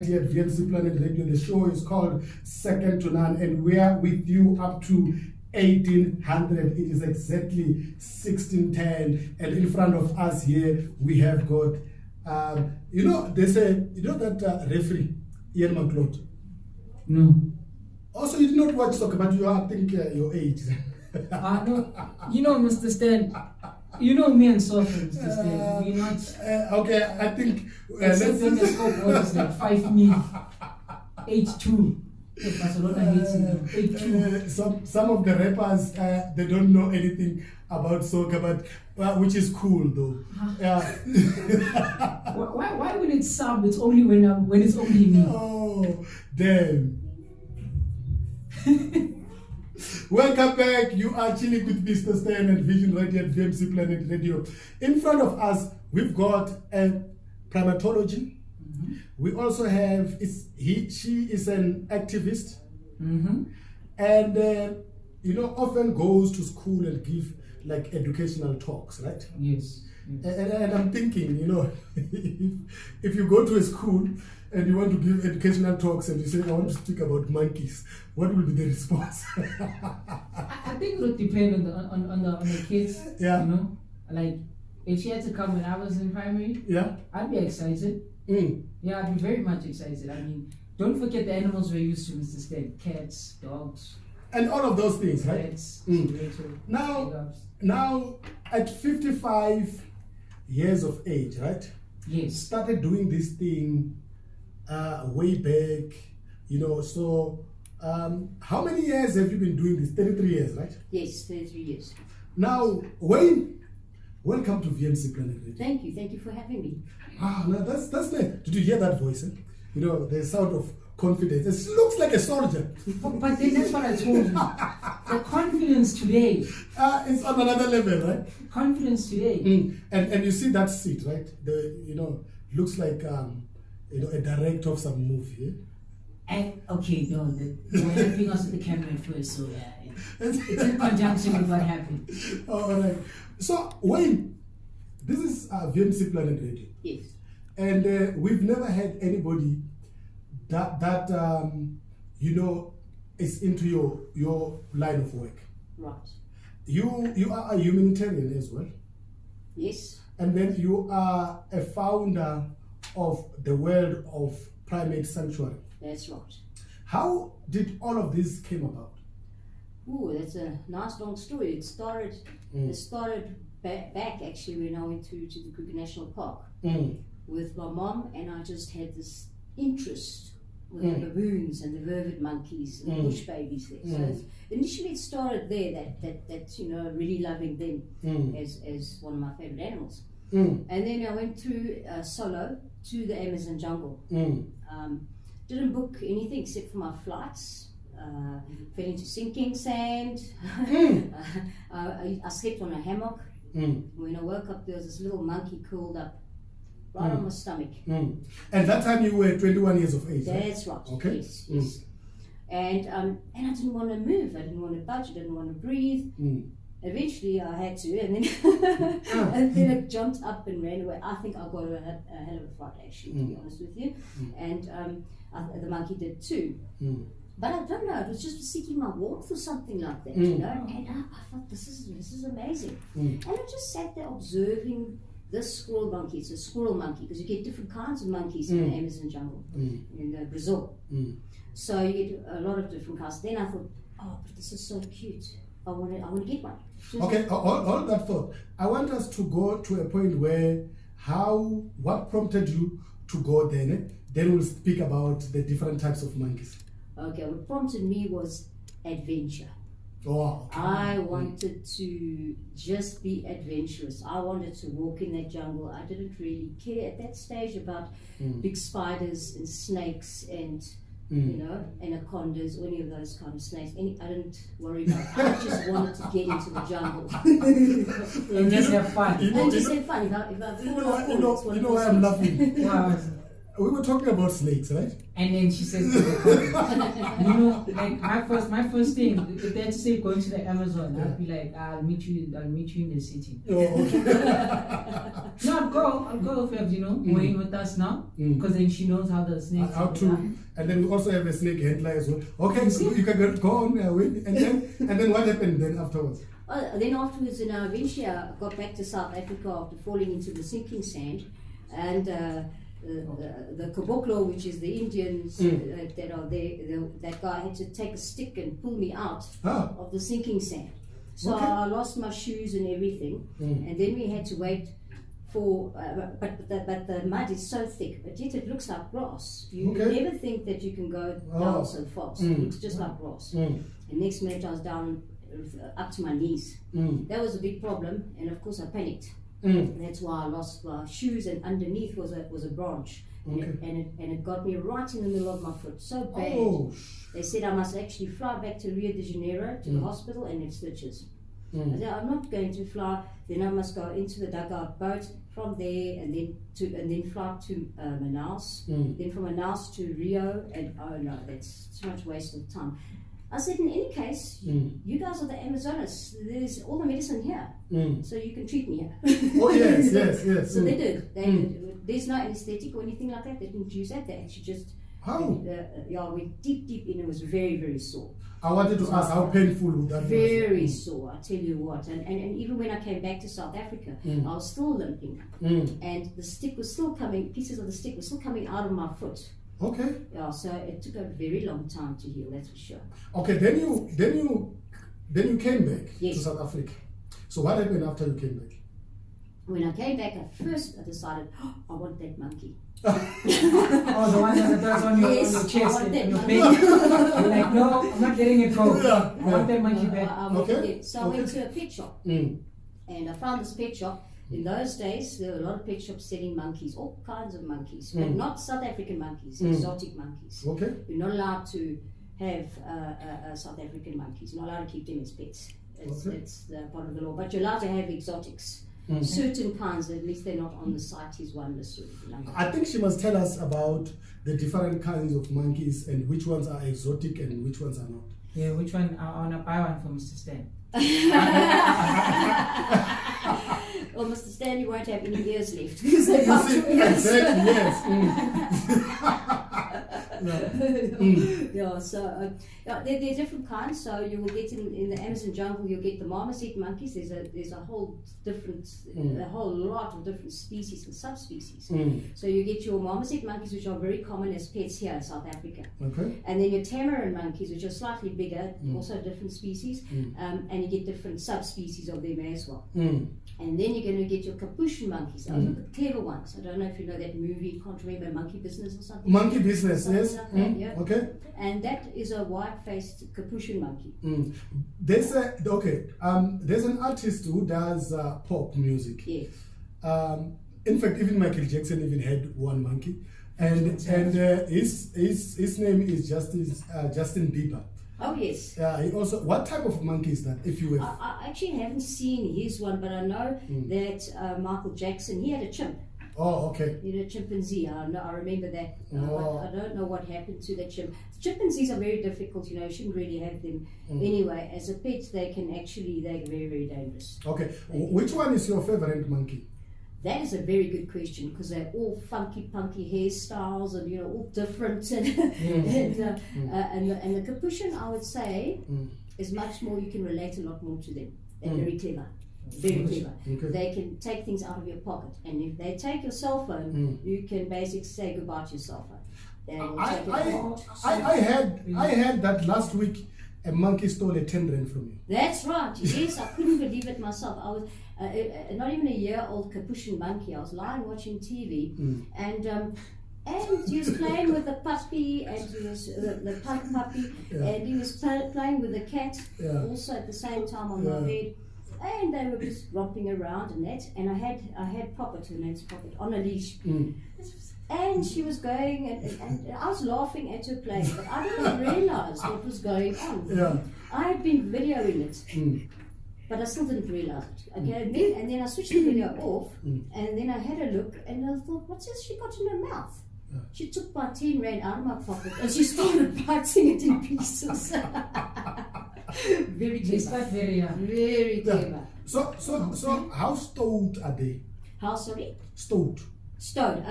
Here at VMC Planet Radio. The show is called Second to None, and we are with you up to 1800. It is exactly 1610, and in front of us here we have got, they say, that referee, Ian Macleod. No. Also, you did not watch soccer, but you are, I think, your age. No. Mr. Stan, you know me and soccer, Mr. Stan. We're not. Okay, I think. Except when the scoreboard is like 5-0, 8-2. Barcelona hates me. 8-2. Some of the rappers, they don't know anything about soccer, but which is cool though. Why would it sub? It's only when it's only me. Oh, damn. Welcome back. You are chilling with Mr. Stan and Vision Radio at VMC Planet Radio. In front of us, we've got a primatology. Mm-hmm. We also have she is an activist, and often goes to school and give like educational talks, right? Yes. And I'm thinking, if you go to a school and you want to give educational talks and you say, I want to speak about monkeys, what will be the response? I think it would depend on the kids. Yeah. Like if she had to come when I was in primary, yeah, I'd be excited. Yeah, I'd be very much excited. I mean, don't forget the animals we're used to, Mr. Stan. Cats, dogs. And all of those things, right? Pets, Now, at 55 years of age, right? Yes. Started doing this thing way back, so how many years have you been doing this? 33 years, right? Yes, 33 years. Now, Wayne, welcome to VMC Planet Radio. Thank you for having me. No, that's nice. Did you hear that voice? The sound of confidence. It looks like a soldier. But then that's what I told you. The confidence today. It's on another level, right? Confidence today. And you see that seat, right? Looks like a director of some movie. And okay, no, they were helping us with the camera at first, so yeah, it's in conjunction with what happened. All right. So Wayne, this is VMC Planet Radio. Yes. And we've never had anybody that is into your line of work. Right. You are a humanitarian as well. Yes. And then you are a founder of the World of Primate Sanctuary. That's right. How did all of this came about? Oh, that's a nice long story. It started back actually when I went to the Kruger National Park with my mom, and I just had this interest with the baboons and the vervet monkeys and the bush babies there. So initially it started there, that really loving them as one of my favorite animals. And then I went through solo to the Amazon jungle. Didn't book anything except for my flights. Fell into sinking sand. I slept on a hammock. When I woke up, there was this little monkey curled up right on my stomach. And that time you were 21 years of age. That's right. Okay. Yes. And I didn't want to move. I didn't want to budge. I didn't want to breathe. Eventually, I had to, and then and then I jumped up and ran away. I think I got a hell of a fright, actually, to be honest with you. And the monkey did too. But I don't know. It was just seeking my warmth or something like that, And I thought this is amazing. And I just sat there observing this squirrel monkey. It's a squirrel monkey because you get different kinds of monkeys in the Amazon jungle in Brazil. So you get a lot of different kinds. Then I thought, oh, but this is so cute. I want to get one. Okay, all that thought. I want us to go to a point where what prompted you to go there. Then we'll speak about the different types of monkeys. Okay, what prompted me was adventure. Oh, okay. I wanted to just be adventurous. I wanted to walk in that jungle. I didn't really care at that stage about big spiders and snakes and anacondas or any of those kind of snakes. I didn't worry about it. I just wanted to get into the jungle. And just have fun. And just have fun. If I fall off, you know why I'm laughing? we were talking about snakes, right? And then she says to the couple, you know, like my first thing, if they had to say going to the Amazon, I'd be like, I'll meet you in the city. Oh, okay. No, I'll go if you have, Wayne with us now, because then she knows how the snakes How to, and then we also have a snake handler as well. Okay, so you can go on, Wayne, and then what happened then afterwards? Then afterwards, eventually I got back to South Africa after falling into the sinking sand, and the Caboclo, which is the Indians that are there, that guy had to take a stick and pull me out of the sinking sand. So I lost my shoes and everything, and then we had to wait for, but the mud is so thick, but yet it looks like grass. You never think that you can go down so fast. It looks just like grass. And next minute I was down up to my knees. That was a big problem, and of course I panicked. That's why I lost my shoes, and underneath was a branch, and it got me right in the middle of my foot, so bad. They said I must actually fly back to Rio de Janeiro to the hospital and have stitches. I said, I'm not going to fly. Then I must go into the dugout boat from there, and then fly to Manaus. Then from Manaus to Rio, and oh no, that's too much waste of time. I said, in any case, you guys are the Amazonas. There's all the medicine here, so you can treat me here. Oh yes. So they did. There's no anesthetic or anything like that. They didn't use that. They actually just went deep in. It was very, very sore. I wanted to ask how painful would that be? Very sore, I tell you what. And even when I came back to South Africa, I was still limping, and the stick was still coming. Pieces of the stick were still coming out of my foot. Okay. Yeah, so it took a very long time to heal, that's for sure. Okay, then you came back to South Africa. So what happened after you came back? When I came back, at first I decided, I want that monkey. Oh, the one that's on your chest, I want on that your monkey. belly. You're like, no, I'm not letting it go. I want that monkey back. So I went to a pet shop, and I found this pet shop. In those days, there were a lot of pet shops selling monkeys, all kinds of monkeys, but not South African monkeys, exotic monkeys. Okay. You're not allowed to have South African monkeys. You're not allowed to keep them as pets. It's part of the law. But you're allowed to have exotics. Certain kinds, at least they're not on the CITES one list. I think she must tell us about the different kinds of monkeys and which ones are exotic and which ones are not. Yeah, which one? I want to buy one for Mr. Stan. Well, Mr. Stanley won't have any ears left. Exactly, yes. So there are different kinds. So you will get in the Amazon jungle, you'll get the marmoset monkeys. There's a whole lot of different species and subspecies. So you get your marmoset monkeys, which are very common as pets here in South Africa. Okay. And then your tamarin monkeys, which are slightly bigger, also different species, and you get different subspecies of them as well. And then you're going to get your capuchin monkeys. Those are the clever ones. I don't know if you know that movie, can't remember, Monkey Business or something. Monkey Business, yes. Like that, yeah. Okay. And that is a white-faced capuchin monkey. There's an artist who does pop music. Yes. In fact, even Michael Jackson even had one monkey, and his name is Justin Bieber. Oh yes. He also. What type of monkey is that? If you have, I actually haven't seen his one, but I know that Michael Jackson, he had a chimp. Oh, okay. You know, chimpanzee. I remember that. But I don't know what happened to that chimp. Chimpanzees are very difficult. You shouldn't really have them anyway. As a pet, they're very, very dangerous. Okay. Which one is your favorite monkey? That is a very good question, because they're all funky, punky hairstyles and all different. And the capuchin, I would say, is much more. You can relate a lot more to them. They're very clever, very clever. Okay. They can take things out of your pocket, and if they take your cell phone, you can basically say goodbye to your cell phone. I had that last week. A monkey stole a 10 rand from you. That's right. Yes, I couldn't believe it myself. I was not even a year-old capuchin monkey. I was lying watching TV, and he was playing with the puppy, and he was the puppy, and he was playing with the cat, also at the same time on my bed. And they were just romping around and that. And I had Poppet, her name's Poppet, on a leash. And she was going, and I was laughing at her playing, but I didn't realize what was going on. Yeah. I had been videoing it, but I still didn't realize it. Okay, and then I switched the video off, and then I had a look, and I thought, what's this she got in her mouth? She took about 10 rand out of my pocket and she started biting it in pieces. Very They clever. start very young. Very clever. So how stowed are they? How, sorry? Stowed. Stone.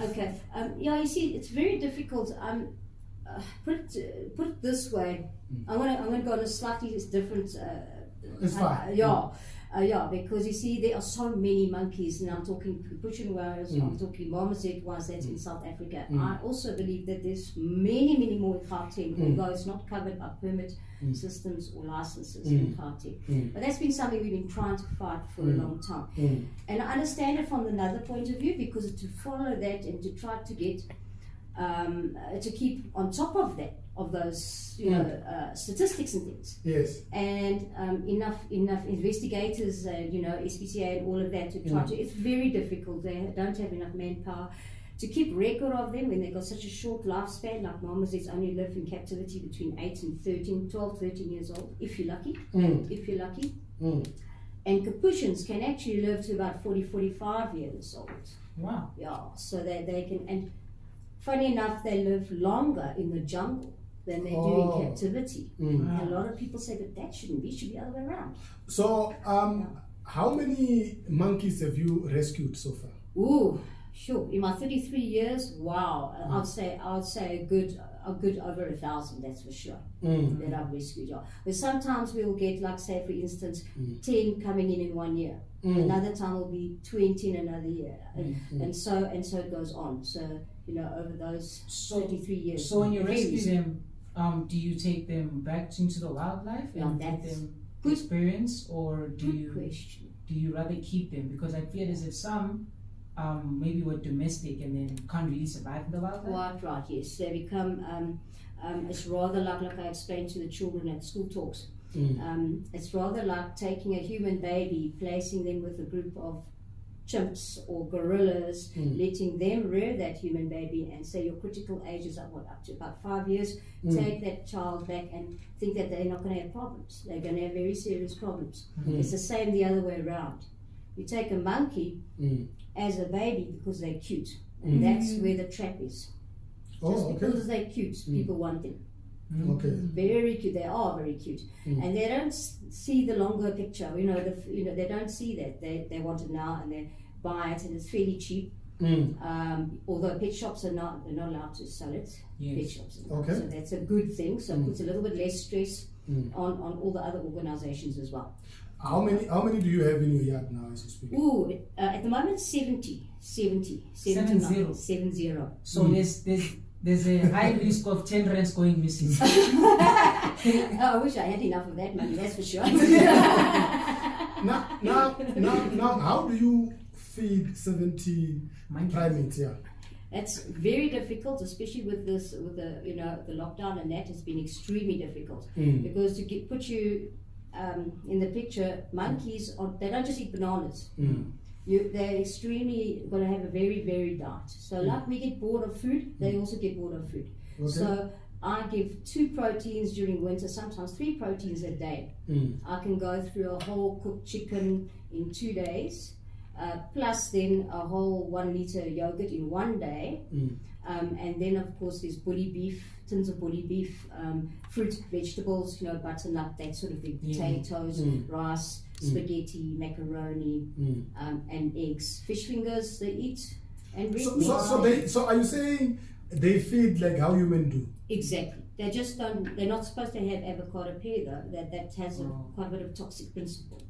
Okay. Yeah, you see, it's very difficult. Put it this way. I'm gonna go on a slightly different. It's fine. Yeah, because you see, there are so many monkeys, and I'm talking Capuchin whales, I'm talking marmoset ones that's in South Africa. I also believe that there's many more in Gauteng, although it's not covered by permit systems or licenses in Gauteng. But that's been something we've been trying to fight for a long time. And I understand it from another point of view, because to follow that and to try to get to keep on top of that, of those statistics and things. Yes. And enough investigators, SPCA and all of that to try to. It's very difficult. They don't have enough manpower to keep record of them when they've got such a short lifespan. Like marmosets only live in captivity between 8 and 12, 13 years old, if you're lucky. If you're lucky. And capuchins can actually live to about 40, 45 years old. Wow. Yeah, so they can, and funny enough, they live longer in the jungle than they do in captivity. And a lot of people say that that shouldn't be, it should be the other way around. So, how many monkeys have you rescued so far? Ooh, sure. In my 33 years, wow, I'd say a good over 1,000, that's for sure, that I've rescued. Yeah. But sometimes we'll get, like, say for instance, 10 coming in 1 year. Another time will be 20 in another year, and so it goes on. So over those 33 years. So when you rescue them, do you take them back into the wildlife and give them experience, or do you rather keep them? Because I feel as if some maybe were domestic and then can't really survive in the wildlife. Quite right, yes. They become, it's rather like I explained to the children at school talks. It's rather like taking a human baby, placing them with a group of chimps or gorillas, letting them rear that human baby, and say your critical ages are up to about 5 years. Take that child back and think that they're not going to have problems. They're going to have very serious problems. It's the same the other way around. You take a monkey as a baby because they're cute, and that's where the trap is. Just because they're cute, people want them. Okay. Very cute. They are very cute, and they don't see the longer picture. They don't see that. They want it now, and they buy it, and it's fairly cheap. Although pet shops they're not allowed to sell it. Yes. Pet shops, Okay. so that's a good thing. So it puts a little bit less stress on all the other organizations as well. How many do you have in your yard now, as you speak? Ooh, at the moment 70. 70. So there's a high risk of 10 rands going missing. I wish I had enough of that money, that's for sure. Now, how do you feed 70 primates? Yeah. That's very difficult, especially with the lockdown, and that has been extremely difficult because to put you in the picture, monkeys they don't just eat bananas. They're extremely going to have a very varied diet. So like we get bored of food, they also get bored of food. Okay. So I give 2 proteins during winter, sometimes 3 proteins a day. I can go through a whole cooked chicken in 2 days, plus then a whole 1 liter yogurt in 1 day. And then of course there's bully beef, tins of bully beef, fruit, vegetables, butternut, that sort of thing, potatoes, rice, spaghetti, macaroni, and eggs. Fish fingers they eat, and red meat. So are you saying they feed like how humans do? Exactly. They just don't. They're not supposed to have avocado pear though. That has quite a bit of toxic principles.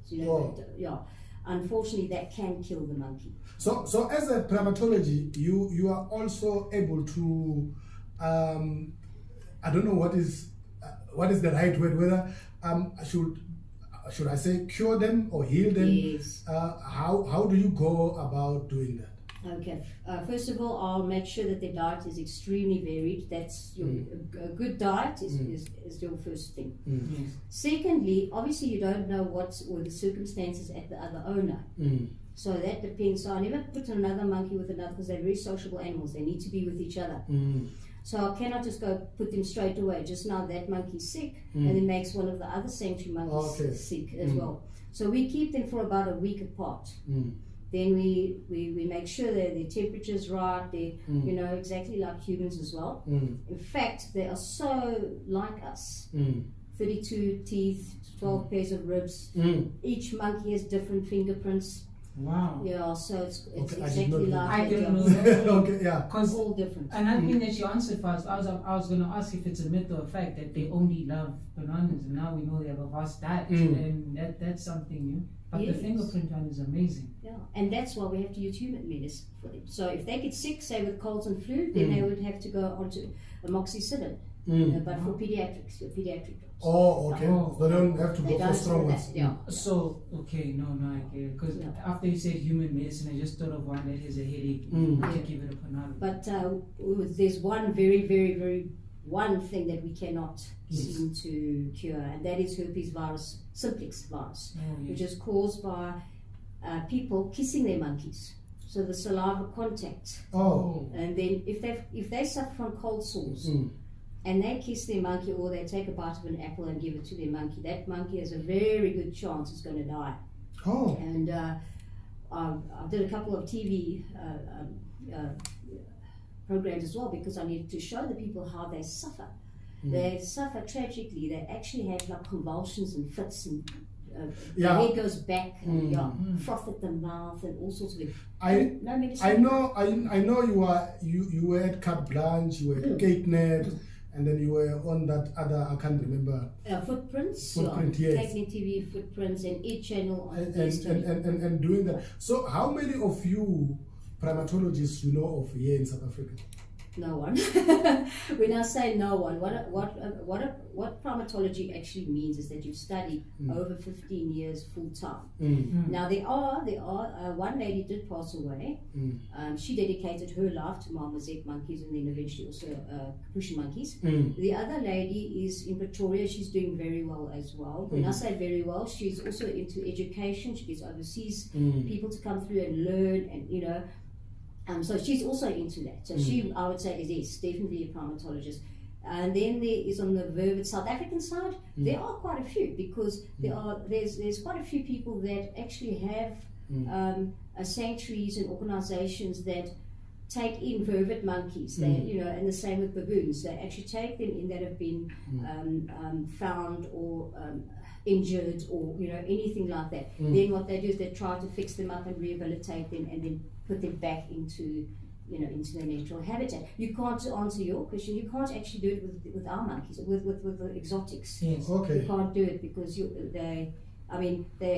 Unfortunately, that can kill the monkey. So as a primatology, you are also able to, I don't know what is the right word, whether should I say cure them or heal them? Yes. How do you go about doing that? Okay. First of all, I'll make sure that their diet is extremely varied. That's a good diet is your first thing. Yes. Secondly, obviously you don't know what were the circumstances at the other owner. So that depends. So I never put another monkey with another because they're very sociable animals. They need to be with each other. So I cannot just go put them straight away. Just now that monkey's sick, and it makes one of the other sanctuary monkeys sick as well. So we keep them for about a week apart. Then we make sure that their temperature's right, they you know, exactly like humans as well. In fact, they are so like us. 32 teeth, 12 pairs of ribs. Each monkey has different fingerprints. Wow. Yeah, so it's Okay, exactly like I didn't know that. that. Okay, yeah. It's all different. Another thing that you answered first, I was going to ask if it's a myth or a fact that they only love bananas, and now we know they have a vast diet, and that's something new. But the fingerprint one is amazing. Yeah, and that's why we have to use human medicine for them. So if they get sick, say with colds and flu, then they would have to go onto amoxicillin, but for pediatric drugs. Oh, okay. Oh. They don't have to They go for don't strong do ones. that, yeah. So, okay, no, I get it. Because after you said human medicine, I just thought of one that has a headache. You can give it a Panado. But there's one very one thing that we cannot seem to cure, and that is herpes virus, simplex virus, which is caused by people kissing their monkeys. So the saliva contact. Oh. And then if they suffer from cold sores, and they kiss their monkey, or they take a bite of an apple and give it to their monkey, that monkey has a very good chance it's going to die. Oh. And I did a couple of TV programs as well, because I needed to show the people how they suffer. They suffer tragically. They actually have like convulsions and fits, and the hair goes back, and froth at the mouth, and all sorts of things. No medicine. I know you were at Carte Blanche, you were at CakeNet, and then you were on that other, I can't remember. Footprints. Footprint, yes. CakeNet TV, Footprints, and each channel on and doing that. So how many of you primatologists you know of here in South Africa? No one. When I say no one, what primatology actually means is that you study over 15 years full time. Now there are one lady did pass away. She dedicated her life to marmoset monkeys, and then eventually also Capuchin monkeys. The other lady is in Pretoria. She's doing very well as well. When I say very well, she's also into education. She gets overseas people to come through and learn, and you know. So she's also into that. So she, I would say, is definitely a primatologist. And then there is on the vervet South African side, there are quite a few, because there's quite a few people that actually have sanctuaries and organizations that take in vervet monkeys. They, you know, and the same with baboons. They actually take them in that have been found or injured, or you know, anything like that. Then what they do is they try to fix them up and rehabilitate them, and then put them back into, you know, into their natural habitat. You can't, to answer your question, you can't actually do it with our monkeys, with the exotics. Yes. Okay. You can't do it because they're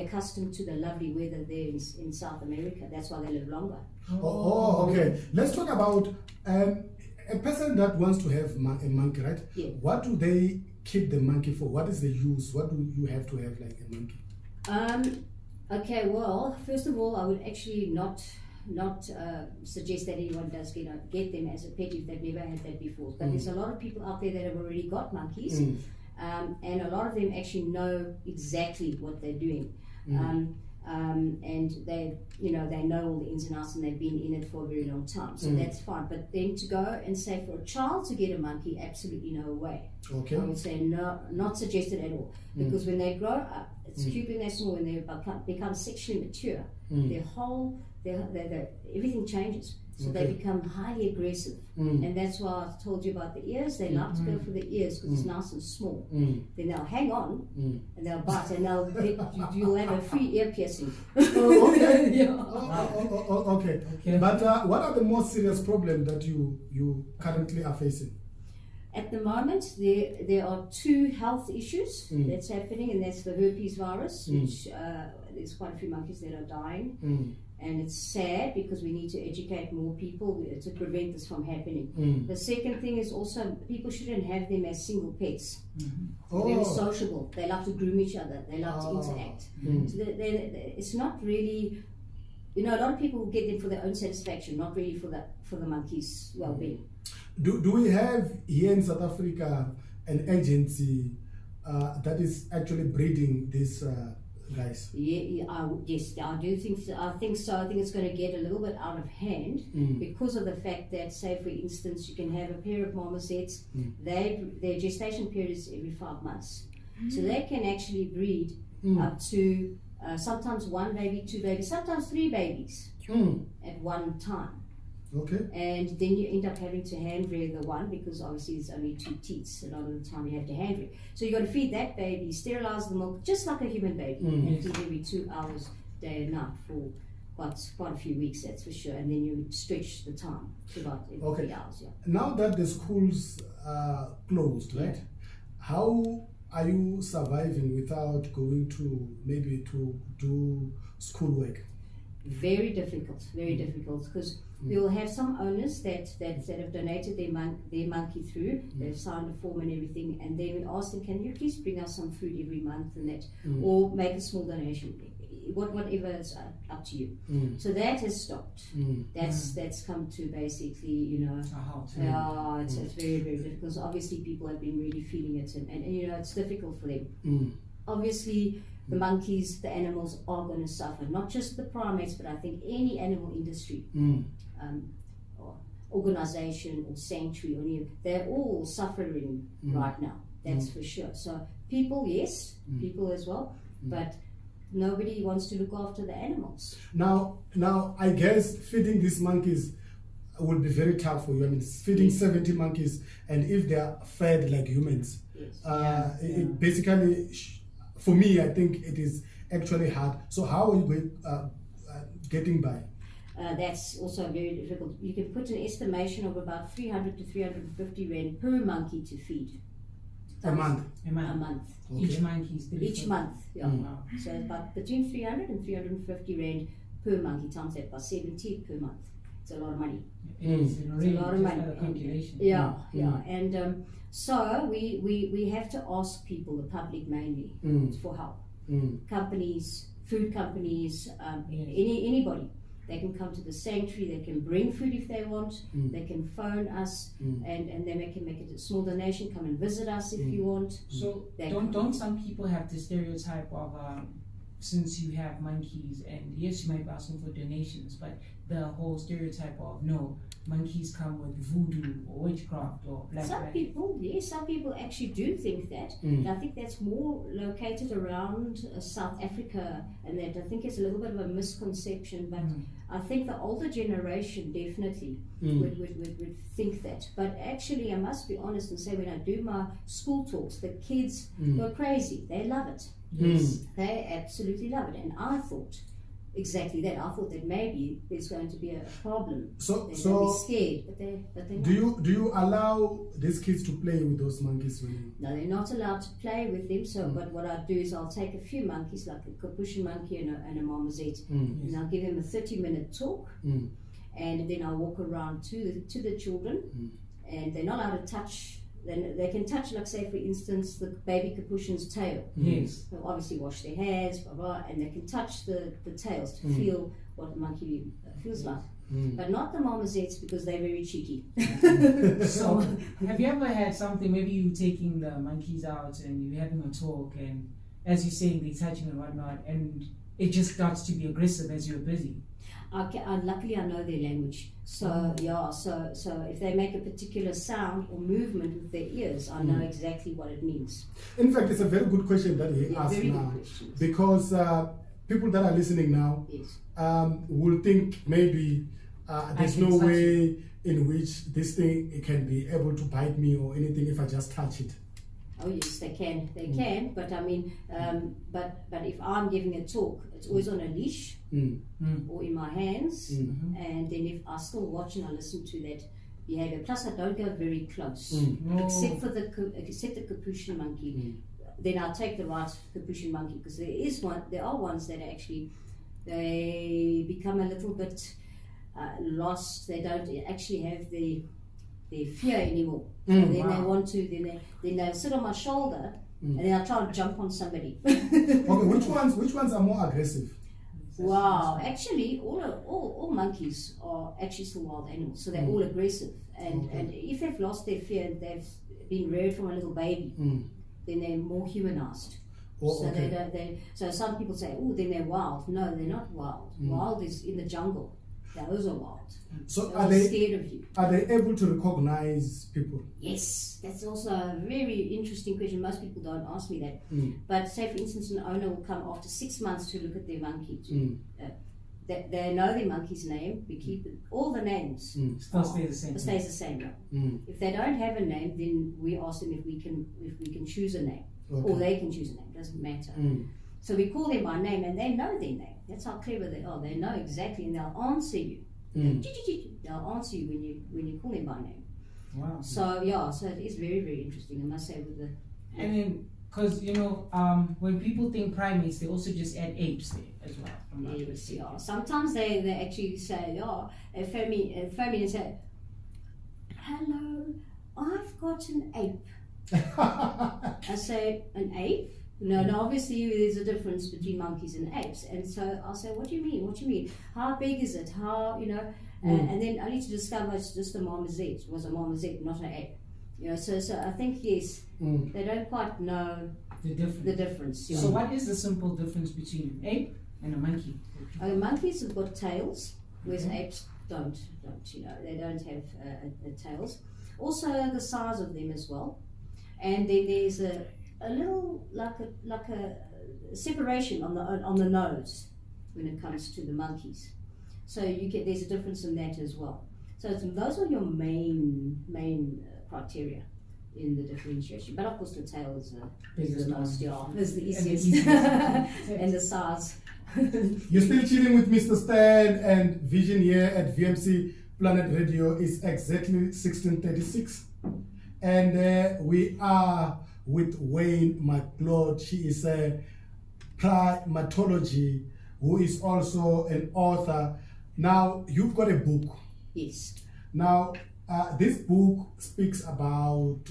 accustomed to the lovely weather there in South America. That's why they live longer. Oh, okay. Let's talk about a person that wants to have a monkey, right? Yeah. What do they keep the monkey for? What is the use? What do you have to have like a monkey? Okay, well, first of all, I would actually not suggest that anyone does get them as a pet if they've never had that before. But there's a lot of people out there that have already got monkeys, and a lot of them actually know exactly what they're doing. And they, you know, they know all the ins and outs, and they've been in it for a very long time, so that's fine. But then to go and say for a child to get a monkey, absolutely no way. Okay. I would say no, not suggested at all, because when they grow up, it's cute when they're small. When they become sexually mature, their everything changes. So they become highly aggressive, and that's why I told you about the ears. They love to go for the ears because it's nice and small. Then they'll hang on, and they'll bite, and you'll have a free ear piercing. Okay. Okay. But what are the most serious problems that you currently are facing? At the moment, there are two health issues that's happening, and that's the herpes virus, which there's quite a few monkeys that are dying. And it's sad because we need to educate more people to prevent this from happening. The second thing is also people shouldn't have them as single pets. They're very sociable. They love to groom each other. They love to interact. So it's not really, you know, a lot of people will get them for their own satisfaction, not really for the monkey's well-being. Do we have here in South Africa an agency that is actually breeding these guys? Yes, I do think so. I think so. I think it's going to get a little bit out of hand because of the fact that, say, for instance, you can have a pair of marmosets. Their gestation period is every 5 months, so they can actually breed up to sometimes 1 baby, 2 babies, sometimes 3 babies at one time. Okay. And then you end up having to hand rear the one because obviously it's only 2 teats. A lot of the time you have to hand rear. So you got to feed that baby, sterilize the milk just like a human baby, and feed every 2 hours, day and night for quite a few weeks, that's for sure. And then you stretch the time to about every 3 hours. Yeah. Now that the schools are closed, right? How are you surviving without going to maybe to do schoolwork? Very difficult, because we will have some owners that have donated their monkey through, they've signed a form and everything, and then we ask them, can you please bring us some food every month and that, or make a small donation, whatever is up to you. So that has stopped. That's come to basically, you know, it's very, very difficult, because obviously people have been really feeling it, and you know, it's difficult for them. Obviously, the monkeys, the animals are going to suffer, not just the primates, but I think any animal industry, or organization or sanctuary, or they're all suffering right now, that's for sure. So people, yes, people as well, but nobody wants to look after the animals. Now I guess feeding these monkeys will be very tough for you. I mean, feeding 70 monkeys, and if they are fed like humans, it basically, for me, I think it is actually hard. So how are you getting by? That's also very difficult. You can put an estimation of about 300 to 350 rand per monkey to feed. A month? A month. Okay. Each monkey is Each month, yeah. So about between 300 and 350 rand per monkey, times that by 70 per month. It's a lot of money. It's a lot of money. Calculation. And so we have to ask people, the public mainly, for help. Companies, food companies, anybody. They can come to the sanctuary, they can bring food if they want, they can phone us, and then they can make a small donation, come and visit us if you want. So don't some people have the stereotype of, since you have monkeys, and yes, you might be asking for donations, but the whole stereotype of, no, monkeys come with voodoo or witchcraft or black some people actually do think that. And I think that's more located around South Africa, and that I think it's a little bit of a misconception, but I think the older generation definitely would think that. But actually, I must be honest and say, when I do my school talks, the kids go crazy. They love it. Yes, they absolutely love it. And I thought exactly that. I thought that maybe there's going to be a problem. So they'll be scared, but they're not. Do you allow these kids to play with those monkeys? No, they're not allowed to play with them. So, but what I do is I'll take a few monkeys, like a capuchin monkey and a marmoset, and I'll give them a 30-minute talk, and then I'll walk around to the children, and they're not allowed to touch. Then they can touch, like say for instance, the baby capuchin's tail. Yes. They'll obviously wash their hands, blah blah, and they can touch the tails to feel what the monkey feels like. But not the marmosets, because they're very cheeky. So, have you ever had something, maybe you taking the monkeys out and you're having a talk, and as you're saying, they're touching and whatnot, and it just starts to be aggressive as you're busy? Luckily, I know their language. So so if they make a particular sound or movement with their ears, I know exactly what it means. In fact, it's a very good question that he asked now, because people that are listening now will think maybe there's no way in which this thing it can be able to bite me or anything if I just touch it. Oh yes, they can. They can. But I mean, but if I'm giving a talk, it's always on a leash or in my hands, and then if I still watch and I listen to that behavior. Plus, I don't go very close, except the capuchin monkey. Then I'll take the right capuchin monkey, because there are ones that actually they become a little bit lost. They don't actually have their fear anymore. So then they want to, then they sit on my shoulder, and then I try and jump on somebody. Okay, which ones are more aggressive? Wow, actually, all monkeys are actually still wild animals, so they're all aggressive. And if they've lost their fear and they've been reared from a little baby, then they're more humanized. So some people say, oh, then they're wild. No, they're not wild. Wild is in the jungle. Those are wild. So They're scared of you. Are they able to recognize people? Yes, that's also a very interesting question. Most people don't ask me that. But say, for instance, an owner will come after 6 months to look at their monkey. They know their monkey's name. We keep all the names. Still stays the same. Stays the same. Yeah. If they don't have a name, then we ask them if we can choose a name, or they can choose a name. Doesn't matter. So we call them by name, and they know their name. That's how clever they are. They know exactly, and they'll answer you. They'll answer you when you call them by name. Wow. So so it is very, very interesting, I must say. With the and then, because when people think primates, they also just add apes there as well. Yes, yeah. Sometimes they actually say, they phone me and say, "Hello, I've got an ape." I say, "An ape?" No, obviously there's a difference between monkeys and apes. And so I'll say, what do you mean? What do you mean? How big is it? How, and then only to discover it's just a marmoset. It was a marmoset, not an ape. So I think, yes, they don't quite know the difference. So what is the simple difference between an ape and a monkey? Monkeys have got tails, whereas apes don't. They don't have tails. Also the size of them as well. And then there's a little like a separation on the nose when it comes to the monkeys. So there's a difference in that as well. So those are your main criteria in the differentiation. But of course the tail is the most, is the easiest, and the size. You're still chilling with Mr. Stan, and Vision here at VMC Planet Radio is exactly 1636, and we are with Wayne Macleod. She is a primatology who is also an author. Now, you've got a book. Yes. Now, this book speaks about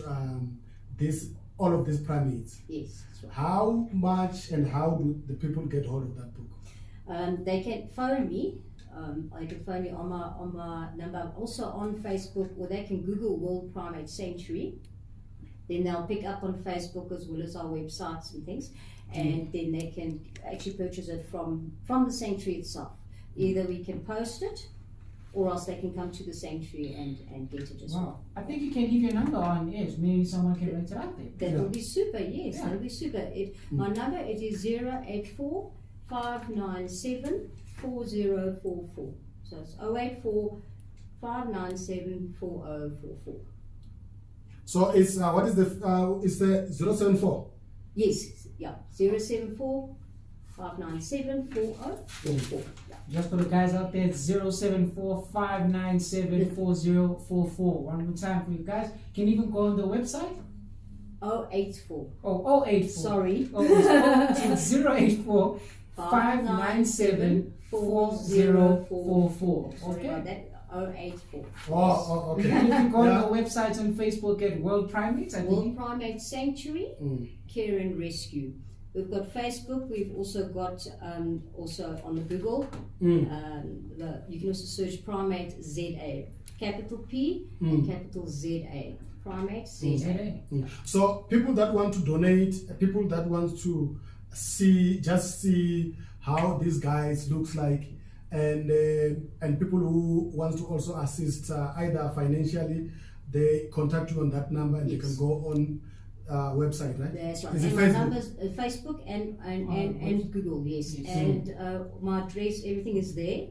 all of these primates. Yes. That's right. How much and how do the people get hold of that book? They can phone me. They can phone me on my number, also on Facebook, or they can Google World Primate Sanctuary. Then they'll pick up on Facebook as well as our websites and things, and then they can actually purchase it from the sanctuary itself. Either we can post it, or else they can come to the sanctuary and get it as well. I think you can give your number on edge. Maybe someone can write it out there. That will be super. Yes, that will be super. My number is 084 597 4044. So it's 084 597 4044. So it's what is it's the 074? Yes, yeah, 074 597 4044. Just for the guys out there, 074 597 4044. One more time for you guys. Can you even go on the website? 084. Oh, 084. Sorry. It's 084 597 4044. Sorry about that. 084. Oh, okay. And you can go on the website and Facebook at World Primates. World Primate Sanctuary, Care and Rescue. We've got Facebook. We've also got also on the Google. You can also search Primate ZA, capital P and capital ZA. Primate ZA. So people that want to donate, people that want to see how these guys looks like, and people who want to also assist either financially, they contact you on that number, and they can go on website, right? That's right. Is and it my Facebook? numbers Facebook and Google, yes. And my address, everything is there.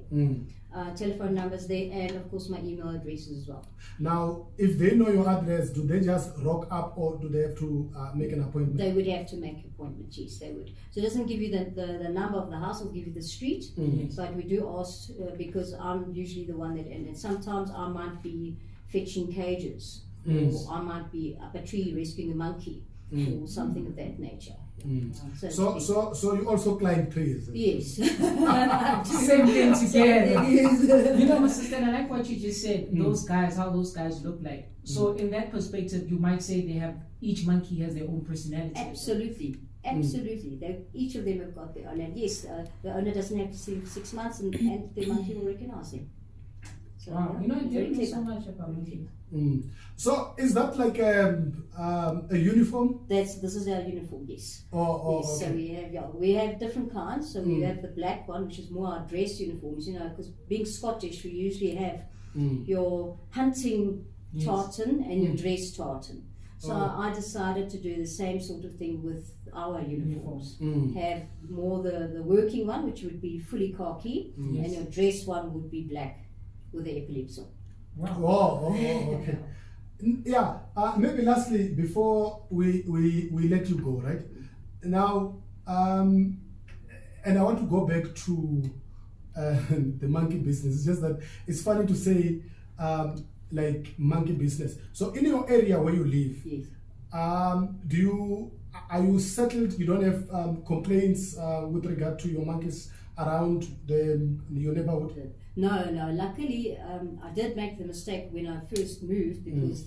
Telephone numbers there, and of course my email address as well. Now, if they know your address, do they just rock up, or do they have to make an appointment? They would have to make an appointment, yes, they would. So it doesn't give you the number of the house, it'll give you the street. But we do ask, because I'm usually the one that, and sometimes I might be fetching cages, or I might be up a tree rescuing a monkey, or something of that nature. So you also climb trees? Yes. Same thing together. You know, Mr. Stan, I like what you just said. Those guys, how those guys look like. So in that perspective, you might say each monkey has their own personality. Absolutely. Each of them have got their own. And yes, the owner doesn't have to see 6 months, and the monkey will recognize him. So, Wow, you know, it very didn't know so clever. much about monkeys. So is that like a uniform? This is our uniform, yes. Oh, Yes, so okay. we have different kinds. So we have the black one, which is more our dress uniforms, you know, because being Scottish, we usually have your hunting tartan and your dress tartan. So I decided to do the same sort of thing with our uniforms. Have more the working one, which would be fully khaki, and your dress one would be black with the epaulets on. Wow. Oh, okay. Yeah, maybe lastly, before we let you go, right? Now, and I want to go back to the monkey business. It's just that it's funny to say like monkey business. So in your area where you live, Yes. are you settled? You don't have complaints with regard to your monkeys around your neighborhood? No. Luckily, I did make the mistake when I first moved because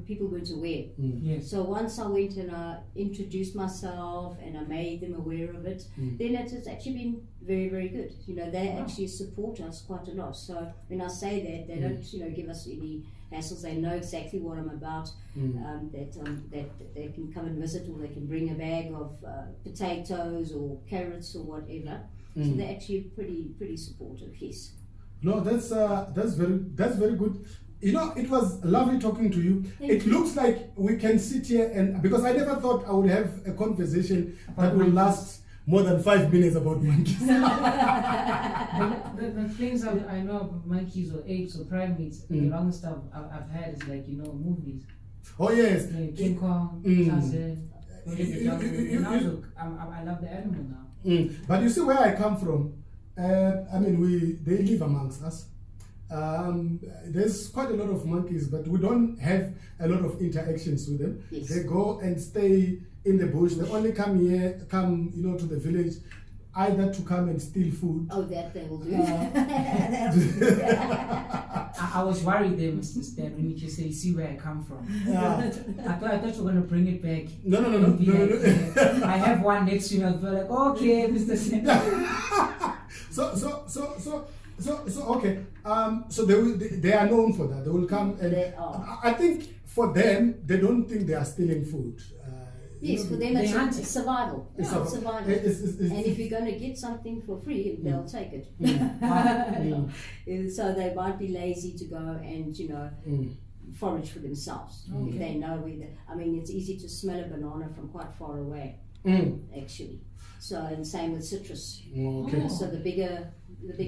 people weren't aware. Yes. So once I went and I introduced myself and I made them aware of it, then it has actually been very, very good. You know, they actually support us quite a lot. So when I say that, they don't, you know, give us any hassles. They know exactly what I'm about. That they can come and visit, or they can bring a bag of potatoes or carrots or whatever. So they're actually pretty supportive. Yes. No, that's very good. You know, it was lovely talking to you. It looks like we can sit here and because I never thought I would have a conversation that will last more than 5 minutes about monkeys. the things I know about monkeys or apes or primates, the longest stuff I've had is like, you know, movies. Oh yes. Like King Kong, Tarzan. I love the animal now. But you see where I come from. I mean, they live amongst us. There's quite a lot of monkeys, but we don't have a lot of interactions with them. Yes. They go and stay in the bush. They only come you know, to the village, either to come and steal food. Oh, that they will do. I was worried there, Mr. Stan, when you just say, see where I come from. I thought you were going to bring it back. No. I have one next to me. I'll be like, okay, Mr. Stan. So okay. So they are known for that. They will come and They are. I think for them, they don't think they are stealing food. Yes, for them it's survival. It's Yeah, survival. And if you're going to get something for free, they'll take it. So they might be lazy to go and, you know, forage for themselves. If they know where I mean, it's easy to smell a banana from quite far away, actually. So, and same with citrus. Okay. So the big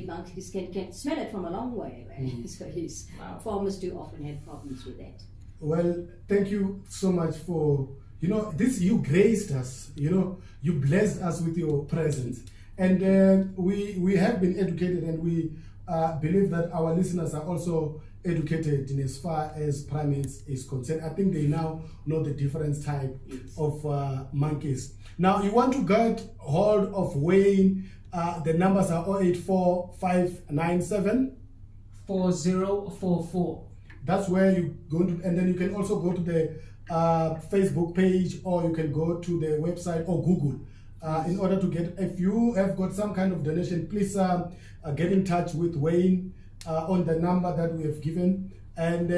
monkeys can smell it from a long way away. So yes, farmers do often have problems with that. Well, thank you so much for, you know, you graced us, you know, you blessed us with your presence. And we have been educated, and we believe that our listeners are also educated in as far as primates is concerned. I think they now know the different type of monkeys. Now, you want to get hold of Wayne, the numbers are 084-597 4044. That's where you go to, and then you can also go to the Facebook page, or you can go to the website or Google in order to get, if you have got some kind of donation, please get in touch with Wayne on the number that we have given, and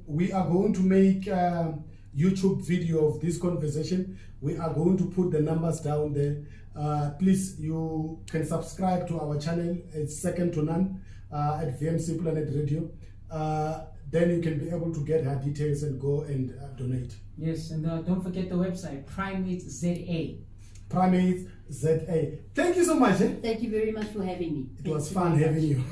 we are going to make YouTube video of this conversation. We are going to put the numbers down there. Please, you can subscribe to our channel. It's second to none at VMC Planet Radio. Then you can be able to get her details and go and donate. Yes, and don't forget the website, Primates ZA. Primates ZA. Thank you so much. Thank you very much for having me. It was fun having you.